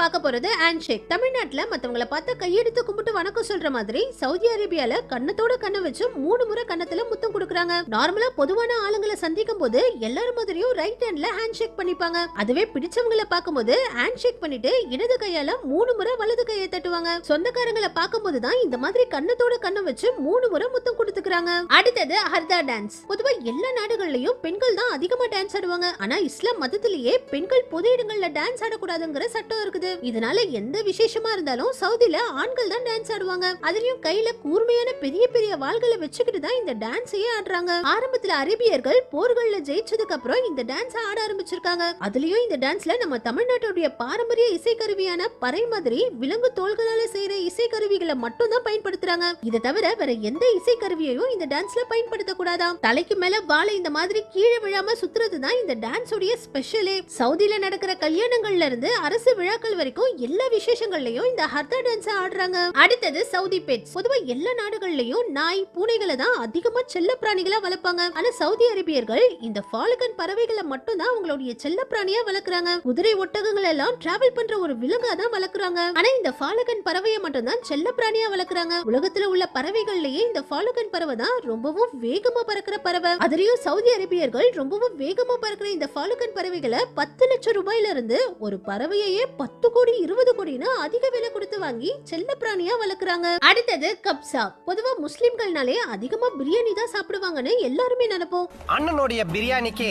பார்க்க போறது ஹேண்ட்ஷேக். தமிழ்நாட்டுல மத்தவங்கள பார்த்தா கையெடுத்து கும்பிட்டு வணக்கம் சொல்ற மாதிரி சவுதி அரேபியால கண்ணத்தோட கண்ண வச்சு 3 முறை கண்ணத்துல முத்தம் கொடுக்கறாங்க. நார்மலா பொதுவான ஆளுங்களை சந்திக்கும் போது எல்லாரும் மாதிரியும் ரைட் ஹேண்ட்ல ஹேண்ட்ஷேக் பண்ணிப்பாங்க. அதுவே பிடிச்சவங்களை பார்க்கும்போது ஹேண்ட்ஷேக் பண்ணிட்டு இடது கையால 3 முறை வலது கையை தட்டுவாங்க. சொந்தக்காரங்களை பார்க்கும்போது தான் இந்த மாதிரி கண்ணத்தோட கண்ண வச்சு 3 முறை முத்தம் கொடுத்துக்கறாங்க. அடுத்தது ஹர்தா டான்ஸ். பொதுவா எல்லா நாடுகள்லயும் பெண்கள் தான் அதிகமா டான்ஸ் ஆடுவாங்க. ஆனா இஸ்லாம் மதத்திலேயே பெண்கள் பொது இடங்கள்ல டான்ஸ் ஆடக்கூடாதுங்கிற சட்டம் இருக்குது. இதனால எந்த விசேஷமா இருந்தாலும் சவுதில ஆண்கள் தான் டான்ஸ் ஆடுவாங்க. அதுலயும் கையில கூர்மையான பெரிய பெரிய வாள்களை வச்சுக்கிட்டு தான் இந்த டான்ஸையே ஆடுறாங்க. ஆரம்பத்துல அரேபியர்கள் போர்கள்ல ஜெயிச்சதுக்கு அப்புறம் இந்த டான்ஸ் ஆட ஆரம்பிச்சிருக்காங்க. அதுலயும் இந்த டான்ஸ்ல நம்ம தமிழ்நாட்டுடைய பாரம்பரிய இசைக்கருவியான பறை மாதிரி விலங்கு தோள்களால செய்யற இசைக்கருவிகளை மட்டும் தான் பயன்படுத்துறாங்க. இதை தவிர வேற எந்த இசைக்கருவியையும் இந்த டான்ஸ்ல பயன்படுத்த கூடாதாம். தலைக்கு மேல வாளை இந்த மாதிரி கீழே விழாம சுத்துறது தான் இந்த டான்ஸ் உடைய ஸ்பெஷலே. சவுதில நடக்கிற கல்யாணங்கள்ல இருந்து அரசு விழாக்கள் வரைக்கும் எல்லா விசேஷங்கள்லயும் இந்த ஹர்தா டான்ஸ் ஆடுறாங்க. அடுத்தது சவுதி பெட்ஸ். பொதுவா எல்லா நாடுகள்லயும் நாய் பூனைகளை தான் அதிகமா செல்ல பிராணிகளா வளர்ப்பாங்க. ஆனா சவுதி அரேபியர்கள் இந்த ஃபால்கன் பறவைகளை மட்டும் தான் அவங்களுடைய செல்ல பிராணியா வளர்க்கறாங்க. குதிரை ஒட்டகங்கள் எல்லாம் டிராவல் பண்ற ஒரு விலங்கா தான் வளர்க்கறாங்க. ஆனா இந்த ஃபால்கன் பறவையை மட்டும் தான் செல்ல பிராணியா வளர்க்கறாங்க. உலகத்துல உள்ள பறவைகள்லயே இந்த ஃபால்கன் பறவை தான் ரொம்பவும் வேகமா பறக்கிற பறவை. அதுலயும் சவுதி அரேபியர்கள் ரொம்பவும் வேகமா பறக்கிற இந்த ஃபால்கன் பறவைகளை 10 லட்சம் ரூபாயில இருந்து ஒரு பறவையே 10 கோடி 20 கோடின்னு அதிக விலை கொடுத்து வாங்கி செல்ல பிராணியா வளர்க்கறாங்க. அடுத்தது கப்சா. பொதுவா முஸ்லிம்கள்னாலே அதிகமா பிரியாணி தான் சாப்பிடுவாங்கன்னு எல்லாருமே நினைப்போம். அண்ணனுடைய பிரியாணிக்கு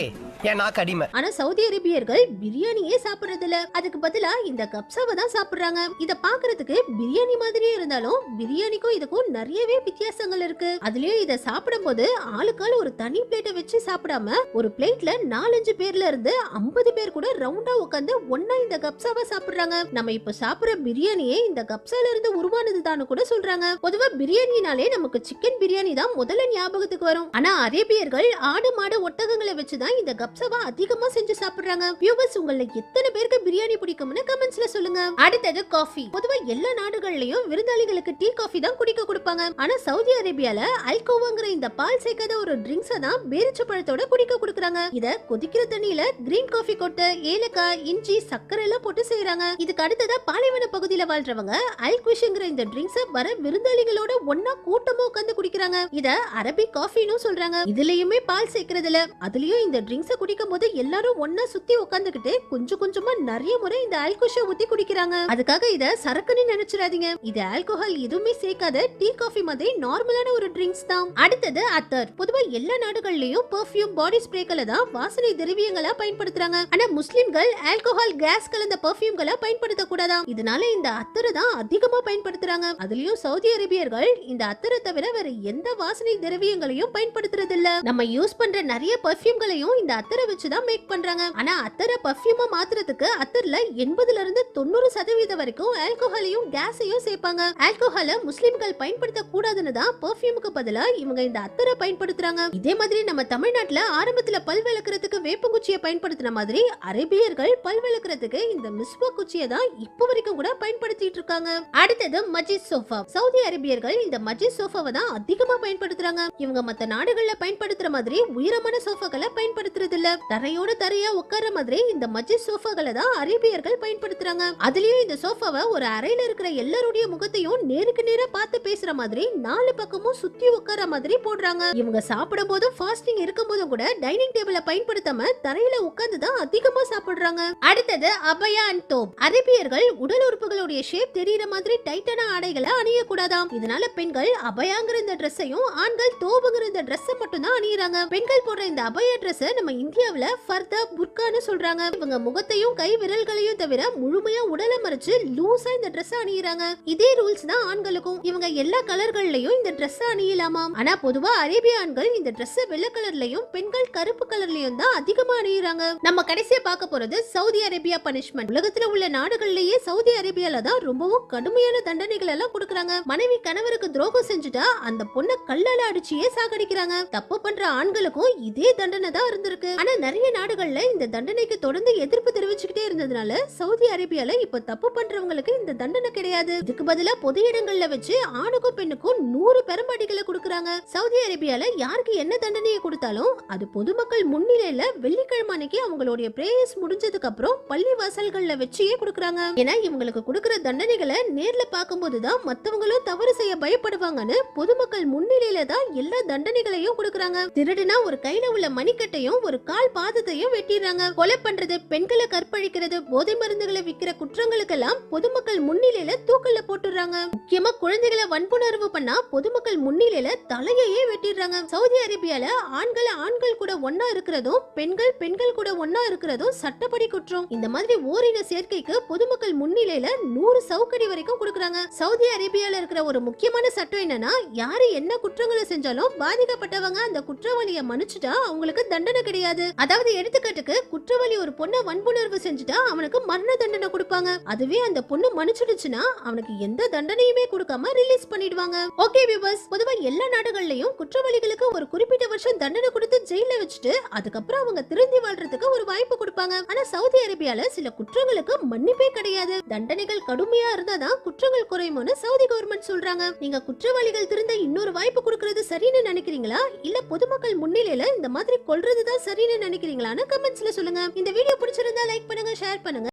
ஏன்னா கடிமை. ஆனா சவுதி அரேபியர்கள் பிரியாணியே சாப்பிடுறது இல்ல. அதுக்கு பதிலா இந்த கப்சாவை தான் சாப்பிடுறாங்க. இத பாக்குறதுக்கு பிரியாணி மாதிரியே இருந்தாலும் பிரியாணிக்கும் இதுக்கும் நிறையவே வித்தியாசங்கள் இருக்கு. அதுலயும் இத சாப்பிடும் போது ஆளுக்கால் ஒரு தனி பிளேட்டை வச்சு சாப்பிடாம ஒரு பிளேட்ல 4-5 பேர்ல இருந்து 50 பேர் கூட ரவுண்டா உட்கார்ந்து ஒன்னா இந்த கப்சாவை சாப்பிடுறாங்க. நம்ம இப்ப சாப்பிடுற பிரியாணியே இந்த கப்சால இருந்து உருவானதுதான்னு கூட சொல்றாங்க. பொதுவா பிரியாணினாலே நமக்கு சிக்கன் பிரியாணி தான் முதல்ல ஞாபகத்துக்கு வரும். ஆனா அரேபியர்கள் ஆடு மாடு ஒட்டகங்களை வச்சுதான் இந்த கப்சாவை அதிகமா செஞ்சு சாப்பிடுறாங்க. வியூவர்ஸ், உங்கள எத்தனை பேருக்கு பிரியாணி பிடிக்கும்னு கமெண்ட்ஸ்ல சொல்லுங்க. அடுத்தது காஃபி. பொதுவா எல்லா நாடுகள்லயும் விருந்தாளிகளுக்கு டீ காஃபி தான் குடிக்க கொடுப்பாங்க. ஆனா சவுதி அரேபியால அல்கோவாங்கிற இந்த பால் சேர்க்காத ஒரு ட்ரிங்க்ஸை தான் பேரிச்ச பழத்தோட குடிக்க கொடுக்கறாங்க. இத கொதிக்கிற தண்ணியில கிரீன் காஃபி கொட்டை, ஏலக்காய், இஞ்சி, சர்க்கரை எல்லாம் போட்டு செய்யறாங்க. இதுக்கு அடுத்ததா பாலைவன பகுதியில வாழ்றவங்க அல்குஷிங்கிற இந்த ட்ரிங்க்ஸை வர விருந்தாளிகளோட ஒன்னா கூட்டமா உட்கார்ந்து குடிக்கிறாங்க. இத அரபிக் காஃபின்னு சொல்றாங்க. இதுலயுமே பால் சேர்க்கறது இல்ல. அதுலயும் இந்த ட்ரிங்க்ஸை குடிக்கும் போது எல்லாரும் ஒன்னா சுத்தி உட்கார்ந்துகிட்டு கொஞ்சம் கொஞ்சமா நிறைய முறை இந்த ஆல்கோஷை ஊத்தி குடிக்கிறாங்க. அதுக்காக இத சரக்குன்னு நினைச்சிடாதீங்க. இது ஆல்கோஹால் எதுவுமே சேர்க்காத டீ காஃபி மாதிரி நார்மலான ஒரு ட்ரிங்க்ஸ் தான். அடுத்தது அத்தர். பொதுவா எல்லா நாடுகள்லயும் பெர்ஃப்யூம், பாடி ஸ்ப்ரேக்களை தான் வாசனை திரவியங்களா பயன்படுத்துறாங்க. ஆனா முஸ்லிம்கள் ஆல்கோஹால் கேஸ் கலந்த பெர்ஃப்யூம்களை பயன்படுத்த கூடாதாம். இதனால இந்த அத்தரை தான் அதிகமா பயன்படுத்துறாங்க. அதுலயும் சவுதி அரேபியர்கள் இந்த அத்தரை தவிர வேற எந்த வாசனை திரவியங்களையும் பயன்படுத்துறது இல்ல. நம்ம யூஸ் பண்ற நிறைய பெர்ஃப்யூம்களையும் இந்த அத்தரை வச்சுதான் மேக் பண்றாங்க. ஆனா அத்தரை பெர்ஃப்யூமா மாத்துறதுக்கு அத்தர்ல 80 இருந்து 90% வரைக்கும் ஆல்கோஹாலையும் கேஸையும் சேர்ப்பாங்க. ஆல்கோஹாலை முஸ்லிம்கள் பயன்படுத்த கூடாதுன்னு தான் பெர்ஃப்யூமுக்கு பதிலா இவங்க இந்த அத்தரை பயன்படுத்துறாங்க. இதே மாதிரி நம்ம தமிழ்நாட்டுல ஆரம்பத்துல பல் விளக்குறதுக்கு வேப்பங்குச்சியை பயன்படுத்தின மாதிரி அரேபியர்கள் பல் விளக்குறதுக்கு இந்த மிஸ்வாக் குச்சியை தான் இப்ப வரைக்கும் கூட பயன்படுத்திட்டு இருக்காங்க. அடுத்தது மஜித் சோஃபா. சவுதி அரேபியர்கள் இந்த மஜித் சோஃபாவை தான் அதிகமா பயன்படுத்துறாங்க. இவங்க மத்த நாடுகள்ல பயன்படுத்துற மாதிரி உயரமான சோஃபாக்களை பயன்படுத்துறது இல்ல. தரையோட தரையா உட்கார்ற மாதிரி இந்த மஜித் சோஃபாக்களை தான் அரேபியர்கள் பயன்படுத்துறாங்க. அதுலயும் இந்த சோஃபாவை ஒரு அறையில இருக்கிற எல்லாருடைய முகத்தையும் நேருக்கு நேரா பார்த்து பேசுற மாதிரி 4 பக்கமும் சுத்தி உட்கார மாதிரி போடுறாங்க. இவங்க சாப்பிடும் போதும் ஃபாஸ்டிங் இருக்கும் போதும் கூட டைனிங் டேபிள பயன்படுத்தாம தரையில உட்கார்ந்து தான் அதிகமா சாப்பிடுறாங்க. அடுத்தது அபயா அண்ட் தோப். அரேபியர்கள் உடல் உறுப்புகளுடைய ஷேப் தெரியற மாதிரி டைட்டான ஆடைகளை அணிய கூடாதாம். இதனால பெண்கள் அபயாங்கிற இந்த ட்ரெஸ்ஸையும் ஆண்கள் தோபுங்கிற இந்த ட்ரெஸ்ஸை மட்டும் தான் அணியறாங்க. பெண்கள் போடுற இந்த அபயா ட்ரெஸ் நம்ம இந்தியாவுல ஃபர்தா, புர்கான்னு சொல்றாங்க. இவங்க முகத்தையும் கை விரல்களையும் தவிர முழுமையா உடலை மறைச்சு லூசா இந்த ட்ரெஸ் அணியறாங்க. இதே ரூல்ஸ் தான் ஆண்களுக்கும். இவங்க எல்லா கலர்கள்லயும் இந்த ட்ரெஸ் அணியலாமாம். ஆனா பொதுவா அரேபிய ஆண்கள் இந்த ட்ரெஸ் வெள்ளை கலர்லயும் பெண்கள் கருப்பு கலர்லயும் தான் அதிகமா அணியறாங்க. நம்ம கடைசியா பார்க்க போறது சவுதி அரேபியா பனிஷ்மெண்ட். உலகத்துல உள்ள நாடுகள்லயே சவுதி அரேபியால தான் ரொம்பவும் கடுமையான தண்டனைகள் எல்லாம் கொடுக்கறாங்க. மனைவி கணவருக்கு துரோகம் செஞ்சுட்டா அந்த பொண்ணை கல்லால அடிச்சியே சாகடிக்கிறாங்க. தப்பு பண்ற ஆண்களுக்கும் இதே தண்டனை தான் இருந்திருக்கு. ஆனா நிறைய நாடுகள்ல இந்த தண்டனைக்கு தொடர்ந்து எதிர்ப்பு தெரிவிச்சுக்கிட்டே இருந்ததுனால சவுதி அரேபியால இப்ப தப்பு பண்றவங்களுக்கு இந்த தண்டனை கிடையாது. இதுக்கு பதிலா பொது இடங்கள்ல வச்சு ஆணுக்கும் பெண்ணுக்கும் 100 பெரும்பாடிகளை கொடுக்கறாங்க. சவுதி அரேபியால யாருக்கு என்ன தண்டனையை கொடுத்தாலும் அது பொதுமக்கள் முன்னிலையில வெள்ளிக்கிழமை அன்னைக்கு அவங்களுடைய பிரேயர்ஸ் முடிஞ்சதுக்கு அப்புறம் பள்ளி வாசல்கள்ல வச்சே கொடுக்கறாங்க. ஏன்னா இவங்களுக்கு கொடுக்கிற தண்டனைகளை நேர்ல பார்க்கும்போதுதான் மத்தவங்களும் தவறு செய்ய பயப்படுவாங்கன்னு பொதுமக்கள் முன்னிலையில தான் எல்லா தண்டனைகளையும் கொடுக்கறாங்க. திருடுனா ஒரு கையில உள்ள மணிக்கட்டையும் ஒரு கால் பாதத்தையும் வெட்டிடுறாங்க. கொலை பண்றது, பெண்களை கற்பழிக்கிறது, போதை மருந்துகளை விக்கிற குற்றங்களுக்கெல்லாம் பொதுமக்கள் முன்னிலையில தூக்கல்ல போட்டுறாங்க. முக்கியமா குழந்தைகளை வன்புணர்வு பண்ணா பொதுமக்கள் முன்னிலையில தலையையே வெட்டிடுறாங்க. சவுதி அரேபியால ஆண்கள் கூட ஒன்னா இருக்கிறதும் பெண்கள் கூட ஒன்னா இருக்கிறதும் சட்டப்படி குற்றம். இந்த மாதிரி ஓரின சேர்க்கைக்கு பொதுமக்கள் முன்னிலையில 100 சவுக்கடி வரைக்கும் கொடுக்கறாங்க. சவுதி அரேபியால இருக்கிற ஒரு முக்கியமான சட்டம் என்னன்னா, யாரு என்ன குற்றங்களை செஞ்சாலும் பாதிக்கப்பட்டவங்க அந்த குற்றவாளியை மன்னிச்சுட்டா அவங்களுக்கு தண்டனை கிடையாது. அதாவது எடுத்துக்காட்டுக்கு குற்றவாளி ஒரு பொண்ணை வன்புணர்வு செஞ்சுட்டா அவனுக்கு மரண தண்டனை கொடுப்பாங்க. அதுவே அந்த பொண்ணு மன்னிச்சுடுச்சுன்னா அவனுக்கு எந்த தண்டனையுமே கொடுக்காம ரிலீஸ் பண்ணிடுவாங்க. ஓகே வியூவர்ஸ், பொதுவா எல்லா நாடுகள்லயும் குற்றவாளிகளுக்கு ஒரு குறிப்பிட்ட வருஷம் தண்டனை கொடுத்து ஜெயில வச்சுட்டு அதுக்கப்புறம் அவங்க திருந்தி வாழ்றதுக்கு ஒரு வாய்ப்பு கொடுப்பாங்க. ஆனா சவுதி அரேபியால சில குற்றங்களுக்கு மன்னிப்பே கிடையாது. தண்டனைகள் கடுமையா இருந்தாதான் குற்றங்கள் குறையும்னு சவுதி கவர்மெண்ட் சொல்றாங்க. நீங்க குற்றவாளிகள் திருந்த இன்னொரு வாய்ப்பு கொடுக்கிறது சரின்னு நினைக்கிறீங்களா, இல்ல பொதுமக்கள் முன்னிலையில இந்த மாதிரி கொல்றதுதான் சரின்னு நினைக்கிறீங்களான்னு கமெண்ட்ஸ்ல சொல்லுங்க. இந்த வீடியோ பிடிச்சிருந்தா லைக் பண்ணுங்க, ஷேர் பண்ணுங்க.